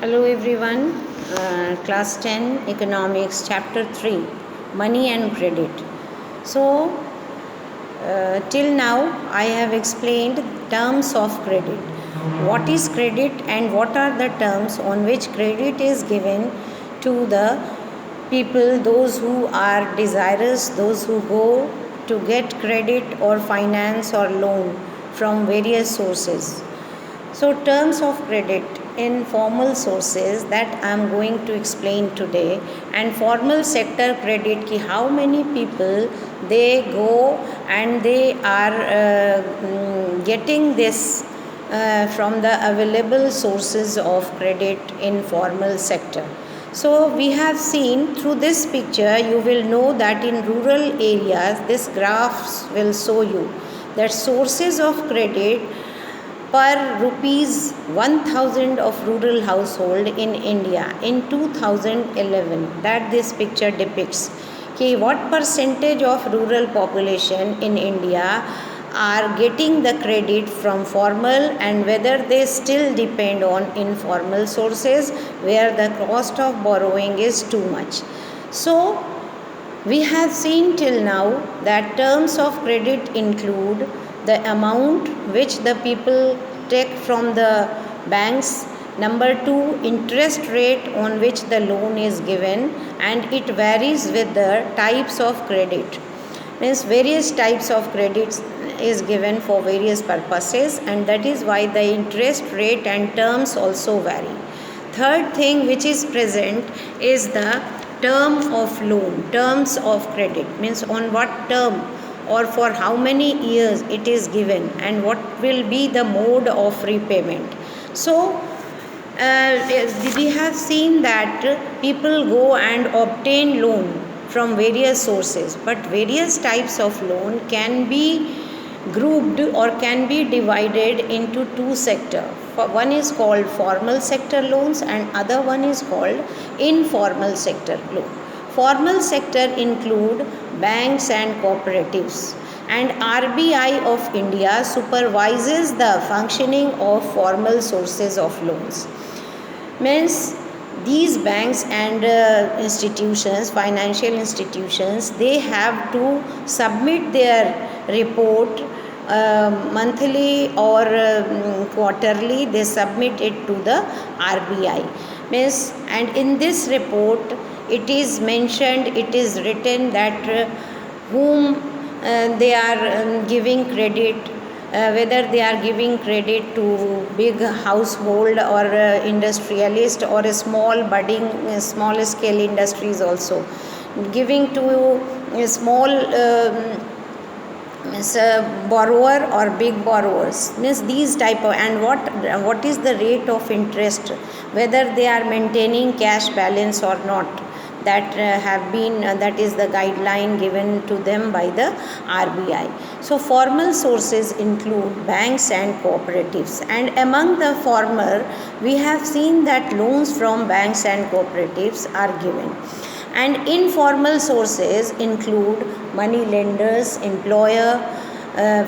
Hello everyone, class 10 economics chapter 3 money and credit. So till now I have explained terms of credit. What is credit and what are the terms on which credit is given to the people, those who are desirous, those who go to get credit or finance or loan from various sources. So, terms of credit in formal sources that I am going to explain today, and formal sector credit ki how many people they go and they are getting this from the available sources of credit in formal sector. So we have seen through this picture, you will know that in rural areas this graphs will show you that sources of credit per rupees 1000 of rural household in India in 2011, that this picture depicts. Okay, what percentage of rural population in India are getting the credit from formal and whether they still depend on informal sources where the cost of borrowing is too much. So we have seen till now that terms of credit include the amount which the people take from the banks. Number two, interest rate on which the loan is given, and it varies with the types of credit. Means various types of credits is given for various purposes, and that is why the interest rate and terms also vary. Third thing which is present is the term of loan, terms of credit, means on what term or for how many years it is given and what will be the mode of repayment. So we have seen that people go and obtain loan from various sources, but various types of loan can be grouped or can be divided into two sectors. One is called formal sector loans and other one is called informal sector loan. Formal sector include banks and cooperatives, and RBI of India supervises the functioning of formal sources of loans. Means these banks and institutions, financial institutions, they have to submit their report monthly or quarterly. They submit it to the RBI. Means, and in this report it is mentioned, it is written that whom they are giving credit, whether they are giving credit to big household or industrialist or a small budding small scale industries also, giving to a small borrower or big borrowers, means these type of, and what is the rate of interest, whether they are maintaining cash balance or not, that have been that is the guideline given to them by the RBI. So formal sources include banks and cooperatives, and among the former we have seen that loans from banks and cooperatives are given, and informal sources include money lenders, employer,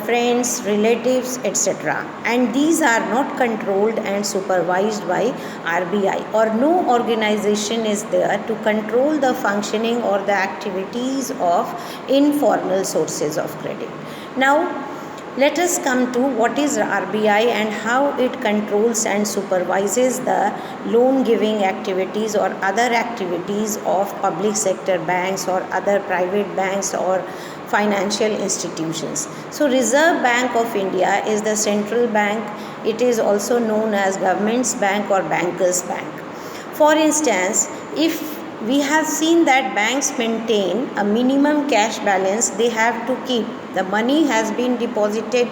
friends, relatives, etc. And these are not controlled and supervised by RBI, or no organization is there to control the functioning or the activities of informal sources of credit. Now, let us come to what is RBI and how it controls and supervises the loan giving activities or other activities of public sector banks or other private banks or financial institutions. So Reserve Bank of India is the central bank. It is also known as government's bank or bankers bank. For instance, if we have seen that banks maintain a minimum cash balance they have to keep. The money has been deposited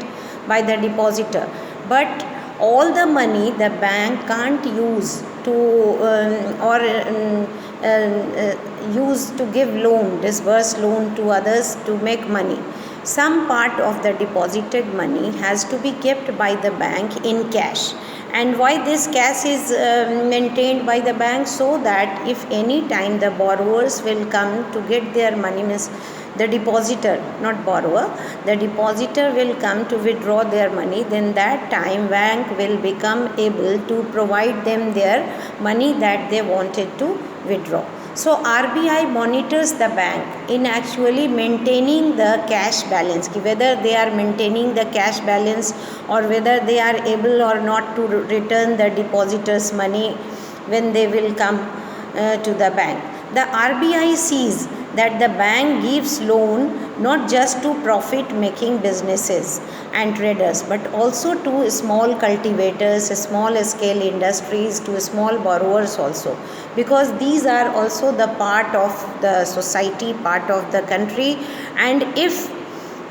by the depositor, but all the money the bank can't use to use to give loan, disburse loan to others to make money. Some part of the deposited money has to be kept by the bank in cash. And why this cash is maintained by the bank? So that if any time the borrowers will come to get their money, means the depositor, not borrower, the depositor will come to withdraw their money, then that time bank will become able to provide them their money that they wanted to withdraw. So RBI monitors the bank in actually maintaining the cash balance, whether they are maintaining the cash balance or whether they are able or not to return the depositors' money when they will come to the bank. The RBI sees that the bank gives loan not just to profit making businesses and traders, but also to small cultivators, small scale industries, to small borrowers also, because these are also the part of the society, part of the country. And if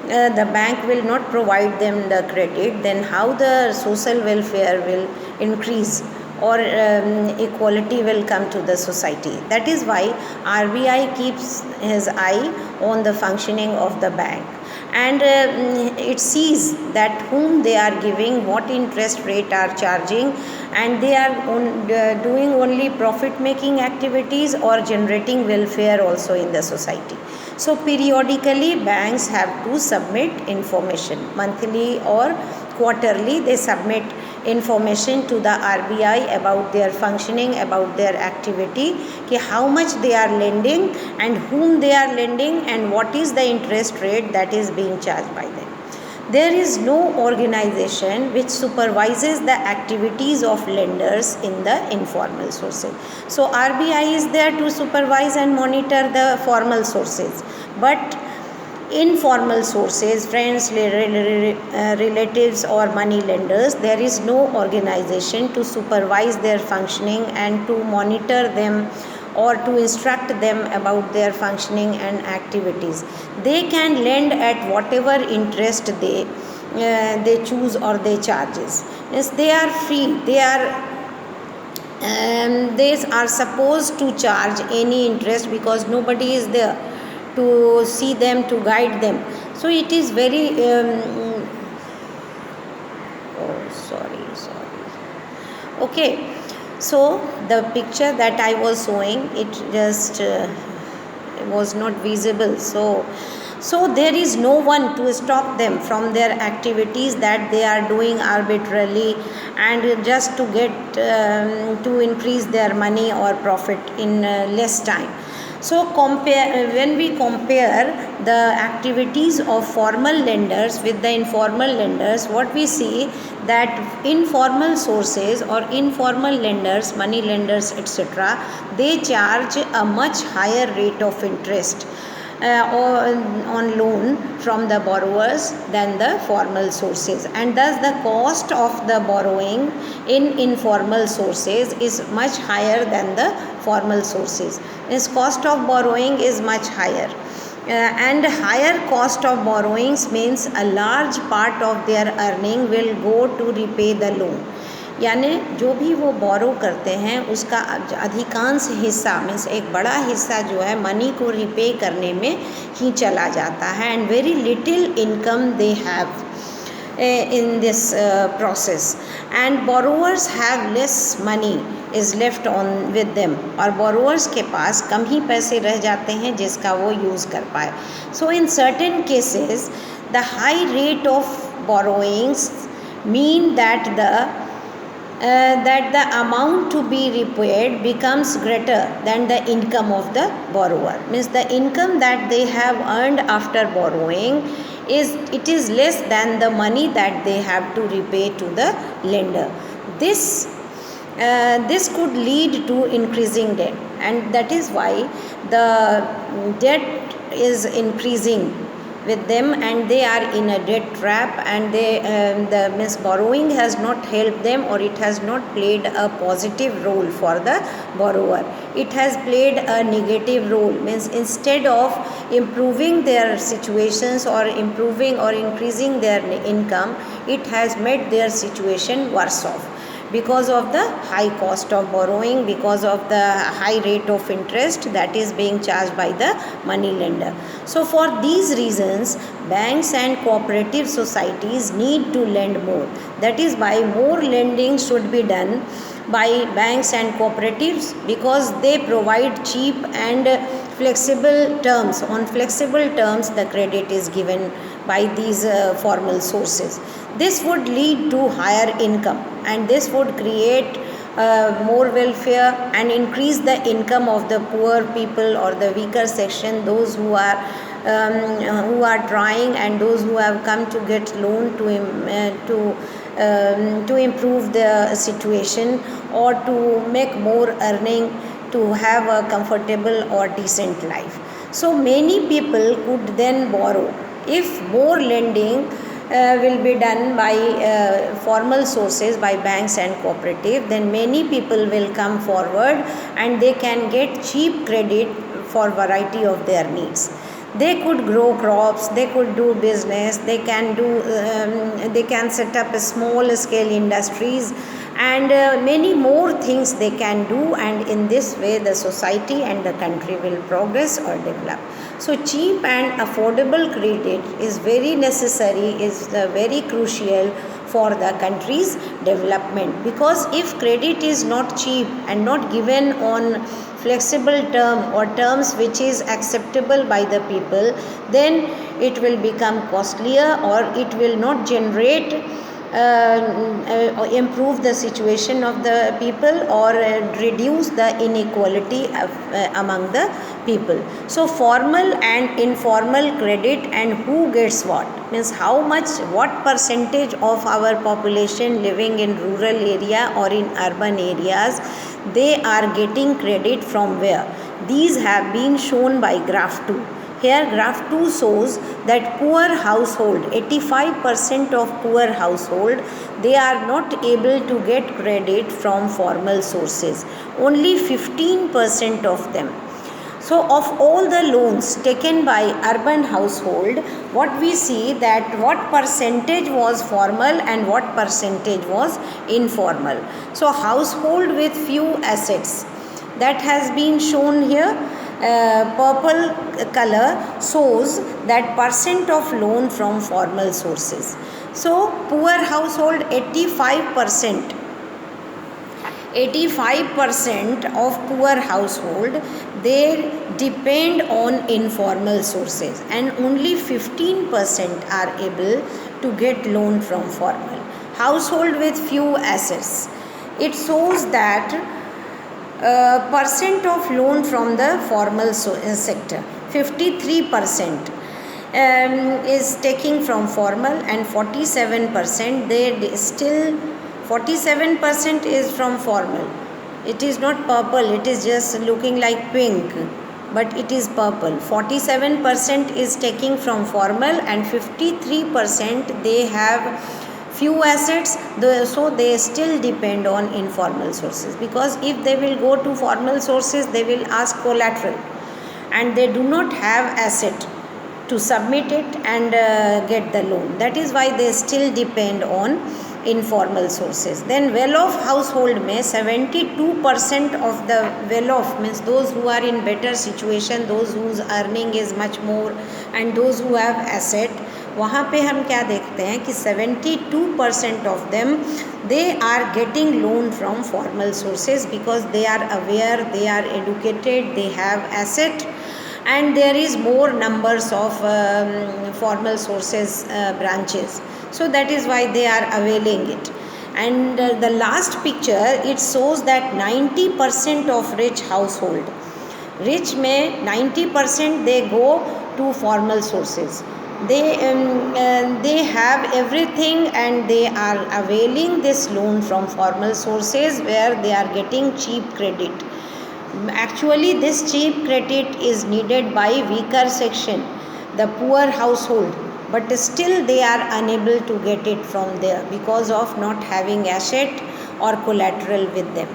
the bank will not provide them the credit, then how the social welfare will increase, or equality will come to the society. That is why RBI keeps his eye on the functioning of the bank, and it sees that whom they are giving, what interest rate are charging, and they are doing only profit making activities or generating welfare also in the society. So periodically banks have to submit information, monthly or quarterly they submit information to the RBI about their functioning, about their activity, कि how much they are lending and whom they are lending and what is the interest rate that is being charged by them. There is no organization which supervises the activities of lenders in the informal sources. So RBI is there to supervise and monitor the formal sources, but informal sources, friends, relatives or money lenders, there is no organization to supervise their functioning and to monitor them or to instruct them about their functioning and activities. They can lend at whatever interest they choose or they charges. Yes, they are free. They are supposed to charge any interest because nobody is there to see them, to guide them. So it is very okay. So the picture that I was showing, it just was not visible. So there is no one to stop them from their activities that they are doing arbitrarily and just to get to increase their money or profit in less time. So when we compare the activities of formal lenders with the informal lenders, what we see that informal sources or informal lenders, money lenders, etc., they charge a much higher rate of interest on loan from the borrowers than the formal sources, and thus the cost of the borrowing in informal sources is much higher than the formal sources. Its cost of borrowing is much higher, and higher cost of borrowings means a large part of their earning will go to repay the loan. यानी जो भी वो बोरो करते हैं उसका अधिकांश हिस्सा means एक बड़ा हिस्सा जो है मनी को रिपे करने में ही चला जाता है, and very little income they have in this process, and borrowers have less money is left on with them, और बोरोवर्स के पास कम ही पैसे रह जाते हैं जिसका वो यूज़ कर पाए. So in certain cases the high rate of borrowings mean that the amount to be repaid becomes greater than the income of the borrower. Means the income that they have earned after borrowing is less than the money that they have to repay to the lender. This could lead to increasing debt, and that is why the debt is increasing with them, and they are in a debt trap, and the borrowing has not helped them, or it has not played a positive role for the borrower. It has played a negative role, means instead of improving their situations or improving or increasing their income, it has made their situation worse off because of the high cost of borrowing, because of the high rate of interest that is being charged by the money lender. So for these reasons, banks and cooperative societies need to lend more. That is why more lending should be done by banks and cooperatives, because they provide cheap and flexible terms. On flexible terms, the credit is given by these formal sources. This would lead to higher income, and this would create more welfare and increase the income of the poor people or the weaker section, those who are trying and those who have come to get loan to improve their situation or to make more earning, to have a comfortable or decent life. So many people could then borrow. If more lending will be done by formal sources, by banks and cooperative, then many people will come forward and they can get cheap credit for variety of their needs. They could grow crops, they could do business, they can set up a small scale industries, and many more things they can do, and in this way the society and the country will progress or develop. So cheap and affordable credit is very necessary, is very crucial for the country's development, because if credit is not cheap and not given on flexible term or terms which is acceptable by the people, then it will become costlier or it will not generate improve the situation of the people or reduce the inequality among the people. So formal and informal credit, and who gets what, means how much, what percentage of our population living in rural area or in urban areas, they are getting credit from where. These have been shown by graph 2. Here graph 2 shows that poor household, 85% of poor household, they are not able to get credit from formal sources. Only 15% of them. So of all the loans taken by urban household, what we see that what percentage was formal and what percentage was informal. So household with few assets, that has been shown here. Purple color shows that percent of loan from formal sources. So poor household, 85% of poor household, they depend on informal sources, and only 15% are able to get loan from formal. Household with few assets, it shows that percent of loan from the formal sector, 53% is taking from formal, and 47% they still 47% is from formal. It is not purple, it is just looking like pink, but it is purple. 47% is taking from formal, and 53% they have few assets, so they still depend on informal sources, because if they will go to formal sources, they will ask collateral, and they do not have asset to submit it and get the loan. That is why they still depend on informal sources. Then well-off household में 72% of the well-off, means those who are in better situation, those whose earning is much more, and those who have asset, वहाँ पे हम क्या देखते हैं कि 72% of them, they are getting loan from formal sources, because they are aware, they are educated, they have asset, and there is more numbers of formal sources branches. So that is why they are availing it. And the last picture, it shows that 90% of rich household, rich में 90% they go to formal sources. They have everything, and they are availing this loan from formal sources, where they are getting cheap credit. Actually this cheap credit is needed by weaker section, the poor household, but still they are unable to get it from there because of not having asset or collateral with them.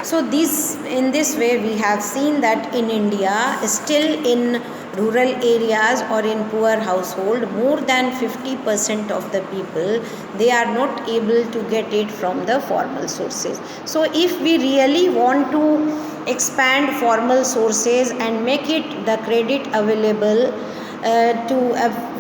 So in this way we have seen that in India, still in rural areas or in poor household, more than 50% of the people, they are not able to get it from the formal sources. So if we really want to expand formal sources and make it the credit available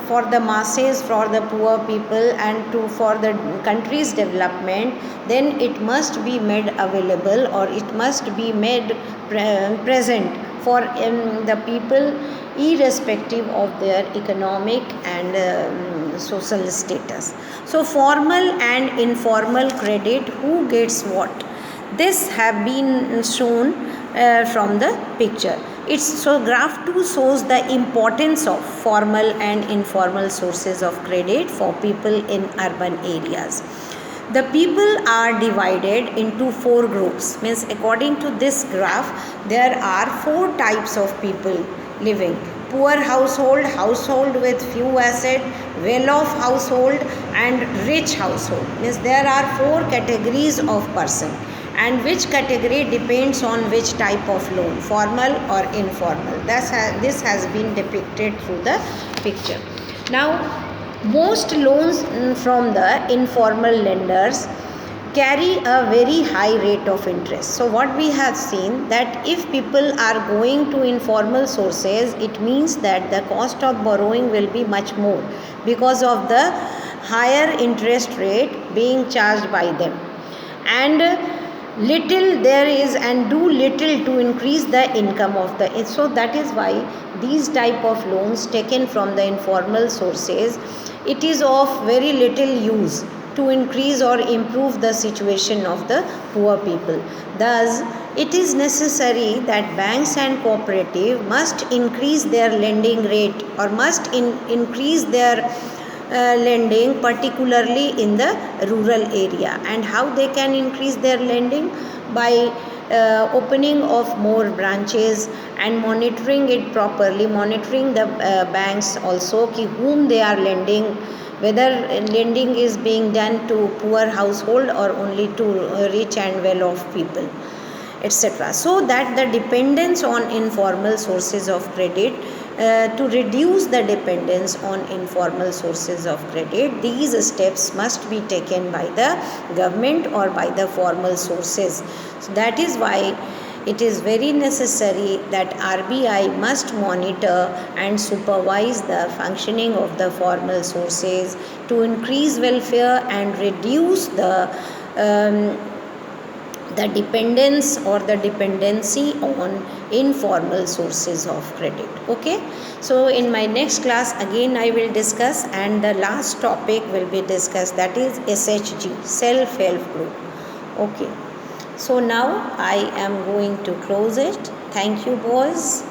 for the masses, for the poor people, and for the country's development, then it must be made available, or it must be made present for the people irrespective of their economic and social status. So formal and informal credit, who gets what? This have been shown from the picture. So graph 2 shows the importance of formal and informal sources of credit for people in urban areas. The people are divided into four groups. Means according to this graph, there are four types of people living: poor household, household with few assets, well-off household, and rich household. Means there are four categories of person, and which category depends on which type of loan, formal or informal. This has been depicted through the picture. Now, most loans from the informal lenders carry a very high rate of interest. So what we have seen, that if people are going to informal sources, it means that the cost of borrowing will be much more because of the higher interest rate being charged by them, and little there is and do little to increase the income of the. So that is why these type of loans taken from the informal sources, it is of very little use to increase or improve the situation of the poor people. Thus, it is necessary that banks and cooperative must increase their lending rate, or must increase their lending, particularly in the rural area. And how they can increase their lending? By opening of more branches and monitoring it properly, monitoring the banks also ki whom they are lending, whether lending is being done to poor household or only to rich and well-off people, etc. So that the dependence on informal sources of credit, to reduce the dependence on informal sources of credit, these steps must be taken by the government or by the formal sources. So that is why it is very necessary that RBI must monitor and supervise the functioning of the formal sources to increase welfare and reduce the dependence or the dependency on informal sources of credit. Okay, so in my next class again I will discuss, and the last topic will be discussed, that is SHG, self-help group. Okay, so now I am going to close it. Thank you, boys.